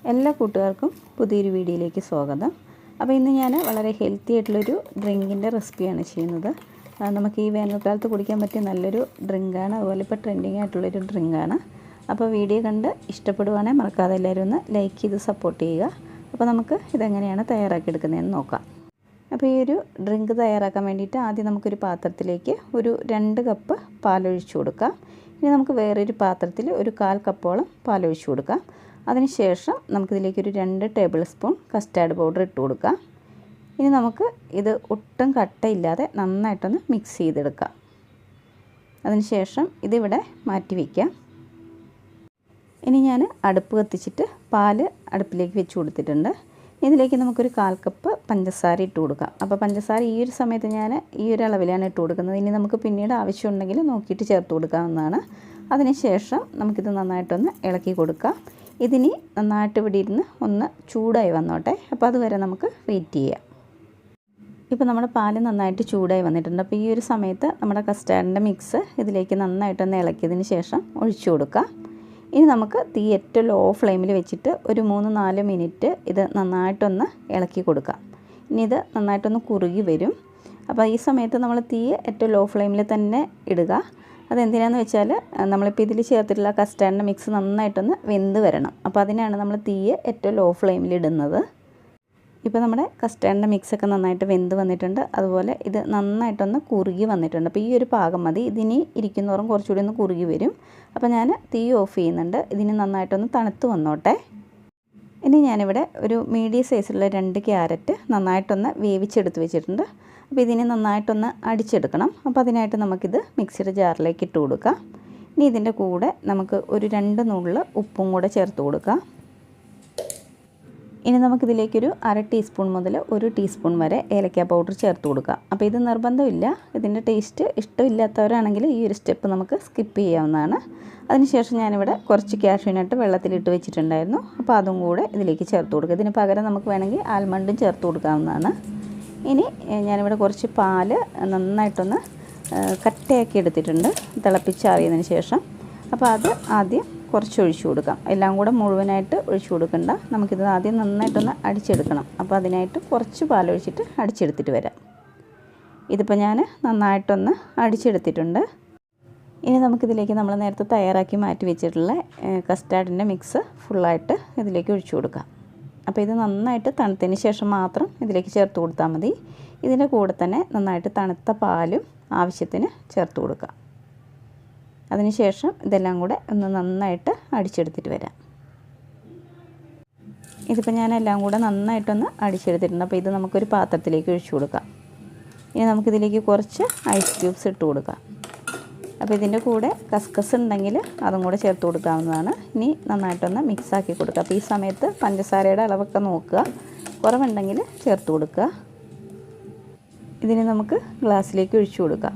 എല്ലാ കൂട്ടുകാർക്കും പുതിയൊരു വീഡിയോയിലേക്ക് സ്വാഗതം. അപ്പോൾ ഇന്ന് ഞാൻ വളരെ ഹെൽത്തി ആയിട്ടുള്ളൊരു ഡ്രിങ്കിൻ്റെ റെസിപ്പിയാണ് ചെയ്യുന്നത്. നമുക്ക് ഈ വേനൽക്കാലത്ത് കുടിക്കാൻ പറ്റിയ നല്ലൊരു ഡ്രിങ്കാണ്. അതുപോലെ ഇപ്പോൾ ട്രെൻഡിങ് ആയിട്ടുള്ളൊരു ഡ്രിങ്കാണ്. അപ്പോൾ വീഡിയോ കണ്ട് ഇഷ്ടപ്പെടുവാണെങ്കിൽ മറക്കാതെ എല്ലാവരും ഒന്ന് ലൈക്ക് ചെയ്ത് സപ്പോർട്ട് ചെയ്യുക. അപ്പോൾ നമുക്ക് ഇതെങ്ങനെയാണ് തയ്യാറാക്കിയെടുക്കുന്നതെന്ന് നോക്കാം. അപ്പോൾ ഈ ഒരു ഡ്രിങ്ക് തയ്യാറാക്കാൻ വേണ്ടിയിട്ട് ആദ്യം നമുക്കൊരു പാത്രത്തിലേക്ക് ഒരു 2 കപ്പ് പാലൊഴിച്ച് കൊടുക്കാം. ഇനി നമുക്ക് വേറൊരു പാത്രത്തിൽ ഒരു 1/4 കപ്പോളം പാലൊഴിച്ച് കൊടുക്കാം. അതിനുശേഷം നമുക്കിതിലേക്ക് ഒരു 2 ടേബിൾ സ്പൂൺ കസ്റ്റാർഡ് പൗഡർ ഇട്ട് കൊടുക്കാം. ഇനി നമുക്ക് ഇത് ഒട്ടും കട്ടയില്ലാതെ നന്നായിട്ടൊന്ന് മിക്സ് ചെയ്തെടുക്കാം. അതിനുശേഷം ഇതിവിടെ മാറ്റി വയ്ക്കാം. ഇനി ഞാൻ അടുപ്പ് കത്തിച്ചിട്ട് പാല് അടുപ്പിലേക്ക് വെച്ച് കൊടുത്തിട്ടുണ്ട്. ഇതിലേക്ക് നമുക്കൊരു 1/4 കപ്പ് പഞ്ചസാര ഇട്ട് കൊടുക്കാം. അപ്പോൾ പഞ്ചസാര ഈ ഒരു സമയത്ത് ഞാൻ ഈ ഒരു അളവിലാണ് ഇട്ട് കൊടുക്കുന്നത്. ഇനി നമുക്ക് പിന്നീട് ആവശ്യമുണ്ടെങ്കിൽ നോക്കിയിട്ട് ചേർത്ത് കൊടുക്കാവുന്നതാണ്. അതിനുശേഷം നമുക്കിത് നന്നായിട്ടൊന്ന് ഇളക്കി കൊടുക്കാം. ഇതിനി നന്നായിട്ട് ഇവിടെ ഇരുന്ന് ഒന്ന് ചൂടായി വന്നോട്ടെ. അപ്പോൾ അതുവരെ നമുക്ക് വെയിറ്റ് ചെയ്യാം. ഇപ്പോൾ നമ്മുടെ പാല് നന്നായിട്ട് ചൂടായി വന്നിട്ടുണ്ട്. അപ്പോൾ ഈ ഒരു സമയത്ത് നമ്മുടെ കസ്റ്റാർഡിൻ്റെ മിക്സ് ഇതിലേക്ക് നന്നായിട്ടൊന്ന് ഇളക്കിയതിന് ശേഷം ഒഴിച്ചു കൊടുക്കാം. ഇനി നമുക്ക് തീ ഏറ്റവും ലോ ഫ്ലെയിമിൽ വെച്ചിട്ട് ഒരു 3-4 മിനിറ്റ് ഇത് നന്നായിട്ടൊന്ന് ഇളക്കി കൊടുക്കാം. ഇനി ഇത് നന്നായിട്ടൊന്ന് കുറുകി വരും. അപ്പോൾ ഈ സമയത്ത് നമ്മൾ തീ ഏറ്റവും ലോ ഫ്ലെയിമിൽ തന്നെ ഇടുക. അതെന്തിനാണെന്ന് വെച്ചാൽ നമ്മളിപ്പോൾ ഇതിൽ ചേർത്തിട്ടുള്ള കസ്റ്റാർഡിൻ്റെ മിക്സ് നന്നായിട്ടൊന്ന് വെന്ത് വരണം. അപ്പോൾ അതിനാണ് നമ്മൾ തീ ഏറ്റവും ലോ ഫ്ലെയിമിൽ ഇടുന്നത്. ഇപ്പോൾ നമ്മുടെ കസ്റ്റാർഡിൻ്റെ മിക്സൊക്കെ നന്നായിട്ട് വെന്ത് വന്നിട്ടുണ്ട്. അതുപോലെ ഇത് നന്നായിട്ടൊന്ന് കുറുകി വന്നിട്ടുണ്ട്. അപ്പോൾ ഈ ഒരു പാകം മതി. ഇതിനി ഇരിക്കുന്നോറും കുറച്ചുകൂടി ഒന്ന് കുറുകി വരും. അപ്പോൾ ഞാൻ തീ ഓഫ് ചെയ്യുന്നുണ്ട്. ഇതിന് നന്നായിട്ടൊന്ന് തണുത്ത് വന്നോട്ടെ. ഇനി ഞാനിവിടെ ഒരു മീഡിയം സൈസിലുള്ള 2 ക്യാരറ്റ് നന്നായിട്ടൊന്ന് വേവിച്ചെടുത്ത് വെച്ചിട്ടുണ്ട്. അപ്പോൾ ഇതിനെ നന്നായിട്ടൊന്ന് അടിച്ചെടുക്കണം. അപ്പോൾ അതിനായിട്ട് നമുക്കിത് മിക്സിയുടെ ജാറിലേക്ക് ഇട്ട് കൊടുക്കാം. ഇനി ഇതിൻ്റെ കൂടെ നമുക്ക് ഒരു 2 നുള്ള് ഉപ്പും കൂടെ ചേർത്ത് കൊടുക്കാം. ഇനി നമുക്കിതിലേക്കൊരു 1/2 ടീസ്പൂൺ മുതൽ 1 ടീസ്പൂൺ വരെ ഏലക്ക പൗഡർ ചേർത്ത് കൊടുക്കാം. അപ്പോൾ ഇത് നിർബന്ധമില്ല. ഇതിൻ്റെ ടേസ്റ്റ് ഇഷ്ടമില്ലാത്തവരാണെങ്കിൽ ഈ ഒരു സ്റ്റെപ്പ് നമുക്ക് സ്കിപ്പ് ചെയ്യാവുന്നതാണ്. അതിനുശേഷം ഞാനിവിടെ കുറച്ച് കാഷ്യൂ നട്ട് വെള്ളത്തിലിട്ട് വെച്ചിട്ടുണ്ടായിരുന്നു. അപ്പോൾ അതും കൂടെ ഇതിലേക്ക് ചേർത്ത് കൊടുക്കുക. ഇതിന് പകരം നമുക്ക് വേണമെങ്കിൽ ആൽമണ്ടും ചേർത്ത് കൊടുക്കാവുന്നതാണ്. ഇനി ഞാനിവിടെ കുറച്ച് പാല് നന്നായിട്ടൊന്ന് കട്ടയാക്കി എടുത്തിട്ടുണ്ട്, തിളപ്പിച്ചാറിയതിന് ശേഷം. അപ്പോൾ അത് ആദ്യം കുറച്ച് ഒഴിച്ചു കൊടുക്കാം. എല്ലാം കൂടെ മുഴുവനായിട്ട് ഒഴിച്ചു കൊടുക്കണ്ട. നമുക്കിത് ആദ്യം നന്നായിട്ടൊന്ന് അടിച്ചെടുക്കണം. അപ്പോൾ അതിനായിട്ട് കുറച്ച് പാലൊഴിച്ചിട്ട് അടിച്ചെടുത്തിട്ട് വരാം. ഇതിപ്പോൾ ഞാൻ നന്നായിട്ടൊന്ന് അടിച്ചെടുത്തിട്ടുണ്ട്. ഇനി നമുക്കിതിലേക്ക് നമ്മൾ നേരത്തെ തയ്യാറാക്കി മാറ്റി വെച്ചിട്ടുള്ള കസ്റ്റാർഡിൻ്റെ മിക്സ് ഫുള്ളായിട്ട് ഇതിലേക്ക് ഒഴിച്ചു കൊടുക്കാം. അപ്പോൾ ഇത് നന്നായിട്ട് തണുത്തതിന് ശേഷം മാത്രം ഇതിലേക്ക് ചേർത്ത് കൊടുത്താൽ മതി. ഇതിൻ്റെ കൂടെ തന്നെ നന്നായിട്ട് തണുത്ത പാലും ആവശ്യത്തിന് ചേർത്ത് കൊടുക്കാം. അതിനുശേഷം ഇതെല്ലാം കൂടെ ഒന്ന് നന്നായിട്ട് അടിച്ചെടുത്തിട്ട് വരാം. ഇതിപ്പോൾ ഞാൻ എല്ലാം കൂടെ നന്നായിട്ടൊന്ന് അടിച്ചെടുത്തിട്ടുണ്ട്. അപ്പോൾ ഇത് നമുക്കൊരു പാത്രത്തിലേക്ക് ഒഴിച്ചു കൊടുക്കാം. ഇനി നമുക്കിതിലേക്ക് കുറച്ച് ഐസ് ക്യൂബ്സ് ഇട്ട് കൊടുക്കാം. അപ്പോൾ ഇതിൻ്റെ കൂടെ കസ്കസ് ഉണ്ടെങ്കിൽ അതും കൂടെ ചേർത്ത് കൊടുക്കാവുന്നതാണ്. ഇനി നന്നായിട്ടൊന്ന് മിക്സാക്കി കൊടുക്കുക. അപ്പോൾ ഈ സമയത്ത് പഞ്ചസാരയുടെ അളവൊക്കെ നോക്കുക, കുറവുണ്ടെങ്കിൽ ചേർത്ത് കൊടുക്കുക. ഇതിന് നമുക്ക് ഗ്ലാസ്സിലേക്ക് ഒഴിച്ചു കൊടുക്കാം.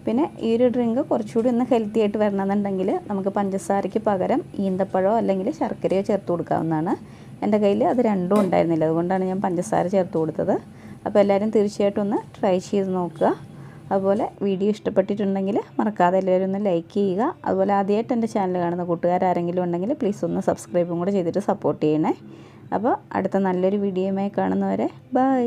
പിന്നെ ഈ ഒരു ഡ്രിങ്ക് കുറച്ചുകൂടി ഒന്ന് ഹെൽത്തി ആയിട്ട് വരണമെന്നുണ്ടെങ്കിൽ നമുക്ക് പഞ്ചസാരയ്ക്ക് പകരം ഈന്തപ്പഴമോ അല്ലെങ്കിൽ ശർക്കരയോ ചേർത്ത് കൊടുക്കാവുന്നതാണ്. എൻ്റെ കയ്യിൽ അത് രണ്ടും ഉണ്ടായിരുന്നില്ല, അതുകൊണ്ടാണ് ഞാൻ പഞ്ചസാര ചേർത്ത് കൊടുത്തത്. അപ്പോൾ എല്ലാവരും തീർച്ചയായിട്ടും ഒന്ന് ട്രൈ ചെയ്ത് നോക്കുക. അതുപോലെ വീഡിയോ ഇഷ്ടപ്പെട്ടിട്ടുണ്ടെങ്കിൽ മറക്കാതെ എല്ലാവരും ഒന്ന് ലൈക്ക് ചെയ്യുക. അതുപോലെ ആദ്യമായിട്ട് എൻ്റെ ചാനൽ കാണുന്ന കൂട്ടുകാരാരെങ്കിലും ഉണ്ടെങ്കിൽ പ്ലീസ് ഒന്ന് സബ്സ്ക്രൈബും കൂടെ ചെയ്തിട്ട് സപ്പോർട്ട് ചെയ്യണേ. അപ്പോൾ അടുത്ത നല്ലൊരു വീഡിയോയുമായി കാണുന്നവരെ ബൈ.